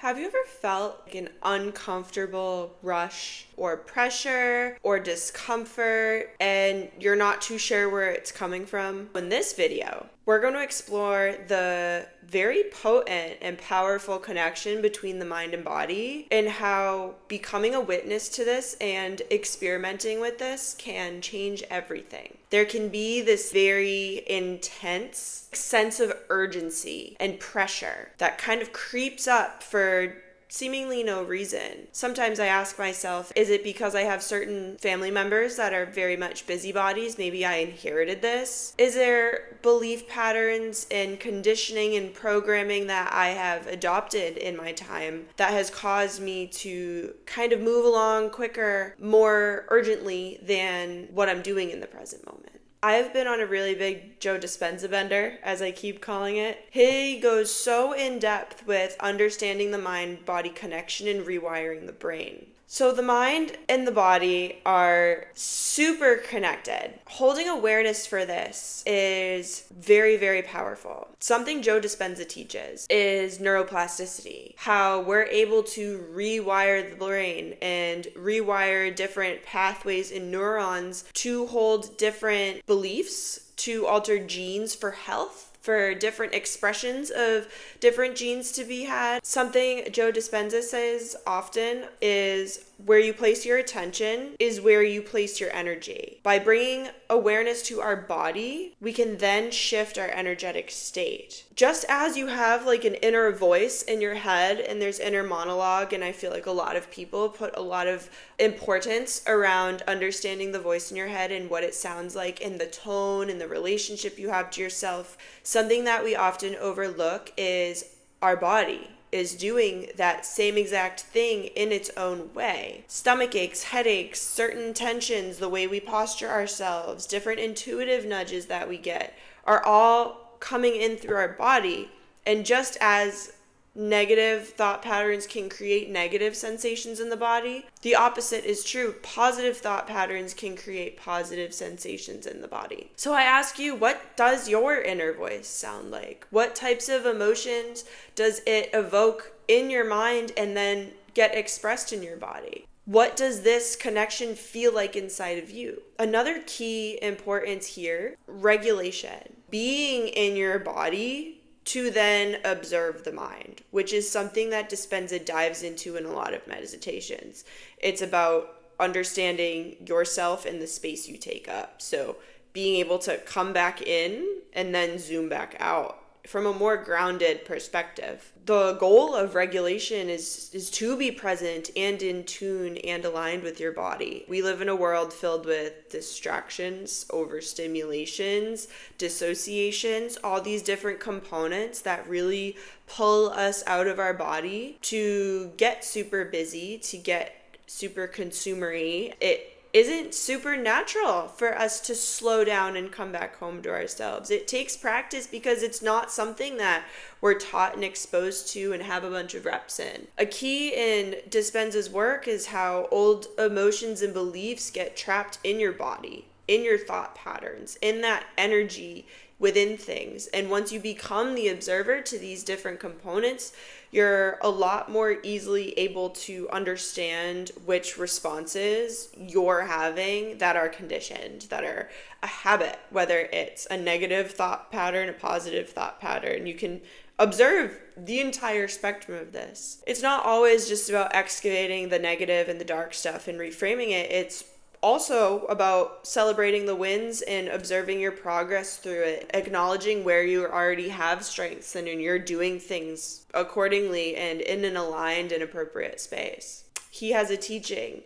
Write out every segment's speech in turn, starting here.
Have you ever felt like an uncomfortable rush or pressure or discomfort and you're not too sure where it's coming from? In this video, we're going to explore the very potent and powerful connection between the mind and body and how becoming a witness to this and experimenting with this can change everything. There can be this very intense sense of urgency and pressure that kind of creeps up for seemingly no reason. Sometimes I ask myself, is it because I have certain family members that are very much busybodies? Maybe I inherited this. Is there belief patterns and conditioning and programming that I have adopted in my time that has caused me to kind of move along quicker, more urgently than what I'm doing in the present moment? I've been on a really big Joe Dispenza bender, as I keep calling it. He goes so in depth with understanding the mind-body connection and rewiring the brain. So the mind and the body are super connected. Holding awareness for this is very, very powerful. Something Joe Dispenza teaches is neuroplasticity, how we're able to rewire the brain and rewire different pathways in neurons to hold different beliefs, to alter genes for health, for different expressions of different genes to be had. Something Joe Dispenza says often is where you place your attention is where you place your energy. By bringing awareness to our body, we can then shift our energetic state. Just as you have like an inner voice in your head and there's inner monologue, and I feel like a lot of people put a lot of importance around understanding the voice in your head and what it sounds like and the tone and the relationship you have to yourself. Something that we often overlook is our body is doing that same exact thing in its own way. Stomach aches, headaches, certain tensions, the way we posture ourselves, different intuitive nudges that we get are all coming in through our body. And just as negative thought patterns can create negative sensations in the body, the opposite is true. Positive thought patterns can create positive sensations in the body. So I ask you, what does your inner voice sound like? What types of emotions does it evoke in your mind and then get expressed in your body? What does this connection feel like inside of you? Another key importance here, regulation. Being in your body to then observe the mind, which is something that Dispenza dives into in a lot of meditations. It's about understanding yourself and the space you take up. So being able to come back in and then zoom back out from a more grounded perspective. The goal of regulation is to be present and in tune and aligned with your body. We live in a world filled with distractions, overstimulations, dissociations, all these different components that really pull us out of our body to get super busy, to get super consumery. It isn't supernatural for us to slow down and come back home to ourselves. It takes practice because it's not something that we're taught and exposed to and have a bunch of reps in. A key in Dispenza's work is how old emotions and beliefs get trapped in your body, in your thought patterns, in that energy within things. And once you become the observer to these different components, you're a lot more easily able to understand which responses you're having that are conditioned, that are a habit, whether it's a negative thought pattern, a positive thought pattern. You can observe the entire spectrum of this. It's not always just about excavating the negative and the dark stuff and reframing it. It's also about celebrating the wins and observing your progress through it, acknowledging where you already have strengths and you're doing things accordingly and in an aligned and appropriate space. He has a teaching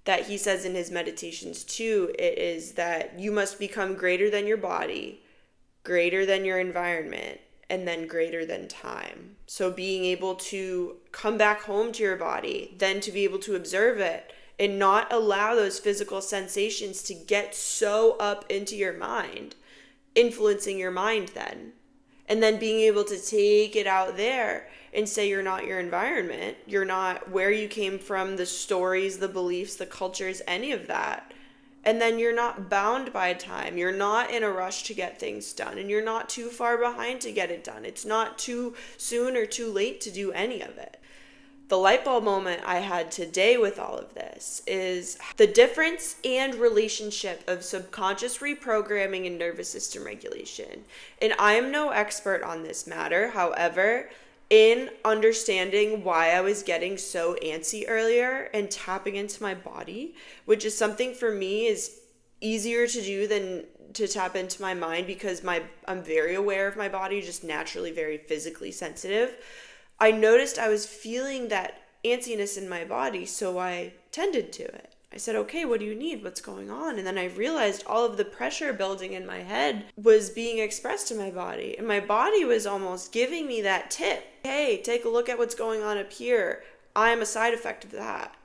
that he says in his meditations too. It is that you must become greater than your body, greater than your environment, and then greater than time. So being able to come back home to your body, then to be able to observe it, and not allow those physical sensations to get so up into your mind, influencing your mind then. And then being able to take it out there and say you're not your environment, you're not where you came from, the stories, the beliefs, the cultures, any of that. And then you're not bound by time. You're not in a rush to get things done, and you're not too far behind to get it done. It's not too soon or too late to do any of it. The light bulb moment I had today with all of this is the difference and relationship of subconscious reprogramming and nervous system regulation. And I am no expert on this matter. However, in understanding why I was getting so antsy earlier and tapping into my body, which is something for me is easier to do than to tap into my mind because I'm very aware of my body, just naturally very physically sensitive. I noticed I was feeling that antsiness in my body, so I tended to it. I said, okay, what do you need? What's going on? And then I realized all of the pressure building in my head was being expressed to my body. And my body was almost giving me that tip. Hey, take a look at what's going on up here. I'm a side effect of that.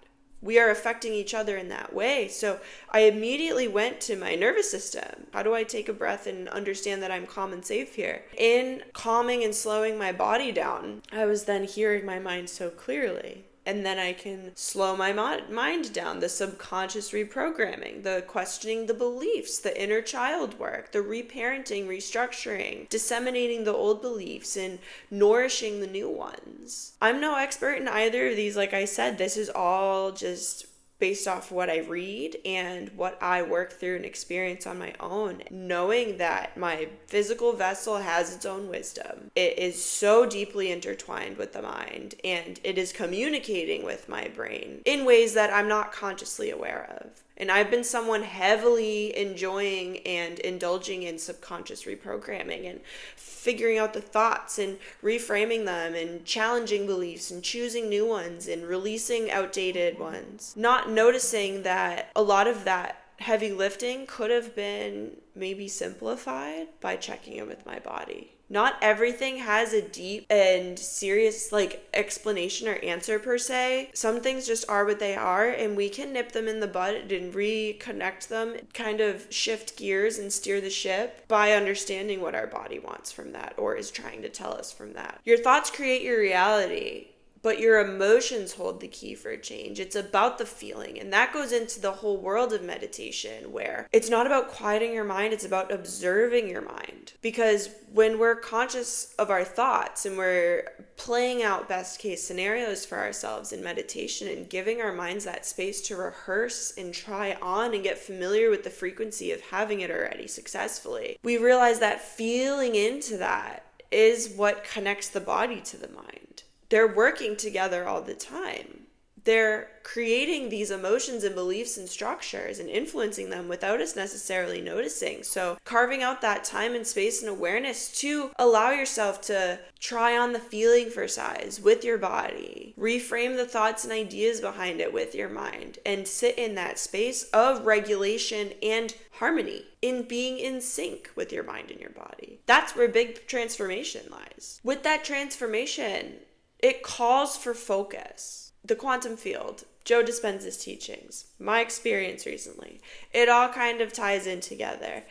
We are affecting each other in that way. So I immediately went to my nervous system. How do I take a breath and understand that I'm calm and safe here? In calming and slowing my body down, I was then hearing my mind so clearly. And then I can slow my mind down, the subconscious reprogramming, the questioning the beliefs, the inner child work, the reparenting, restructuring, disseminating the old beliefs, and nourishing the new ones. I'm no expert in either of these. Like I said, this is all just based off what I read and what I work through and experience on my own, knowing that my physical vessel has its own wisdom. It is so deeply intertwined with the mind, and it is communicating with my brain in ways that I'm not consciously aware of. And I've been someone heavily enjoying and indulging in subconscious reprogramming and figuring out the thoughts and reframing them and challenging beliefs and choosing new ones and releasing outdated ones. Not noticing that a lot of that heavy lifting could have been maybe simplified by checking in with my body. Not everything has a deep and serious explanation or answer per se. Some things just are what they are, and we can nip them in the bud and reconnect them, kind of shift gears and steer the ship by understanding what our body wants from that or is trying to tell us from that. Your thoughts create your reality, but your emotions hold the key for change. It's about the feeling. And that goes into the whole world of meditation, where it's not about quieting your mind, it's about observing your mind. Because when we're conscious of our thoughts and we're playing out best case scenarios for ourselves in meditation and giving our minds that space to rehearse and try on and get familiar with the frequency of having it already successfully, we realize that feeling into that is what connects the body to the mind. They're working together all the time. They're creating these emotions and beliefs and structures and influencing them without us necessarily noticing. So carving out that time and space and awareness to allow yourself to try on the feeling for size with your body, reframe the thoughts and ideas behind it with your mind, and sit in that space of regulation and harmony, in being in sync with your mind and your body. That's where big transformation lies. With that transformation, it calls for focus. The quantum field, Joe Dispenza's teachings, my experience recently, it all kind of ties in together.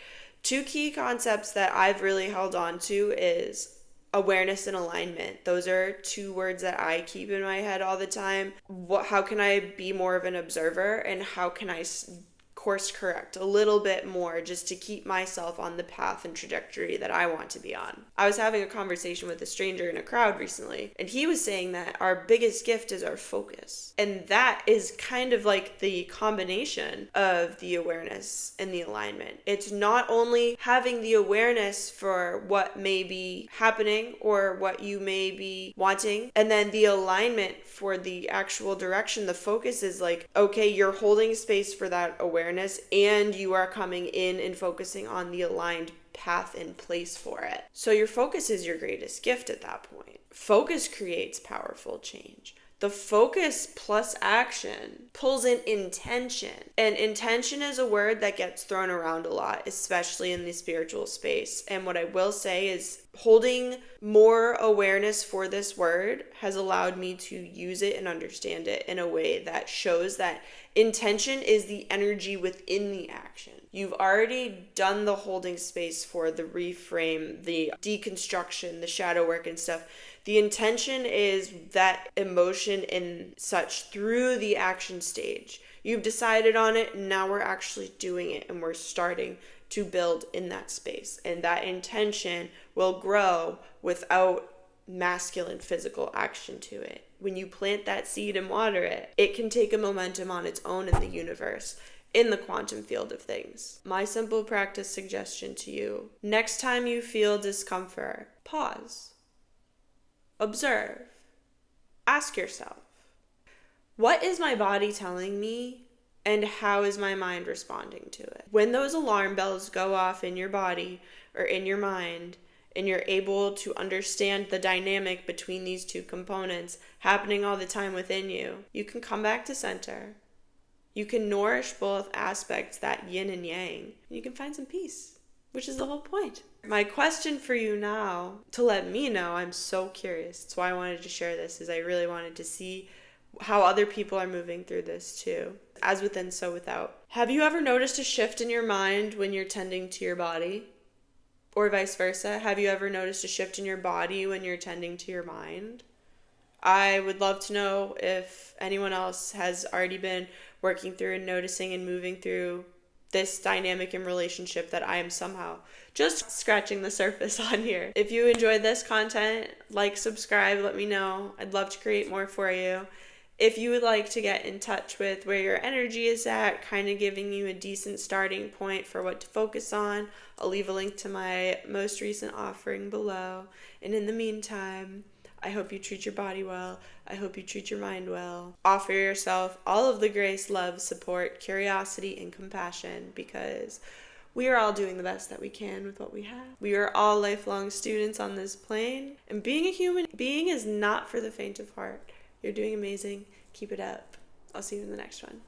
Two key concepts that I've really held on to is awareness and alignment. Those are two words that I keep in my head all the time. How can I be more of an observer, and how can I course correct a little bit more just to keep myself on the path and trajectory that I want to be on? I was having a conversation with a stranger in a crowd recently, and he was saying that our biggest gift is our focus. And that is kind of like the combination of the awareness and the alignment. It's not only having the awareness for what may be happening or what you may be wanting, and then the alignment for the actual direction. The focus is like, okay, you're holding space for that awareness, and you are coming in and focusing on the aligned path in place for it. So your focus is your greatest gift at that point. Focus creates powerful change. The focus plus action pulls in intention. And intention is a word that gets thrown around a lot, especially in the spiritual space. And what I will say is holding more awareness for this word has allowed me to use it and understand it in a way that shows that intention is the energy within the action. You've already done the holding space for the reframe, the deconstruction, the shadow work and stuff. The intention is that emotion and such through the action stage. You've decided on it, and now we're actually doing it, and we're starting to build in that space. And that intention will grow without masculine physical action to it. when you plant that seed and water it, it can take a momentum on its own in the universe, in the quantum field of things. My simple practice suggestion to you: next time you feel discomfort, pause, observe, ask yourself, what is my body telling me, and how is my mind responding to it? When those alarm bells go off in your body or in your mind, and you're able to understand the dynamic between these two components happening all the time within you, you can come back to center. You can nourish both aspects, that yin and yang, and you can find some peace, which is the whole point. My question for you now, to let me know, I'm so curious, that's why I wanted to share this, is I really wanted to see how other people are moving through this too. As within, so without. Have you ever noticed a shift in your mind when you're tending to your body? Or vice versa? Have you ever noticed a shift in your body when you're tending to your mind? I would love to know if anyone else has already been working through and noticing and moving through this dynamic and relationship that I am somehow just scratching the surface on here. If you enjoyed this content, like, subscribe, let me know. I'd love to create more for you. If you would like to get in touch with where your energy is at, kind of giving you a decent starting point for what to focus on, I'll leave a link to my most recent offering below. And in the meantime, I hope you treat your body well. I hope you treat your mind well. Offer yourself all of the grace, love, support, curiosity, and compassion, because we are all doing the best that we can with what we have. We are all lifelong students on this plane, and being a human being is not for the faint of heart. You're doing amazing. Keep it up. I'll see you in the next one.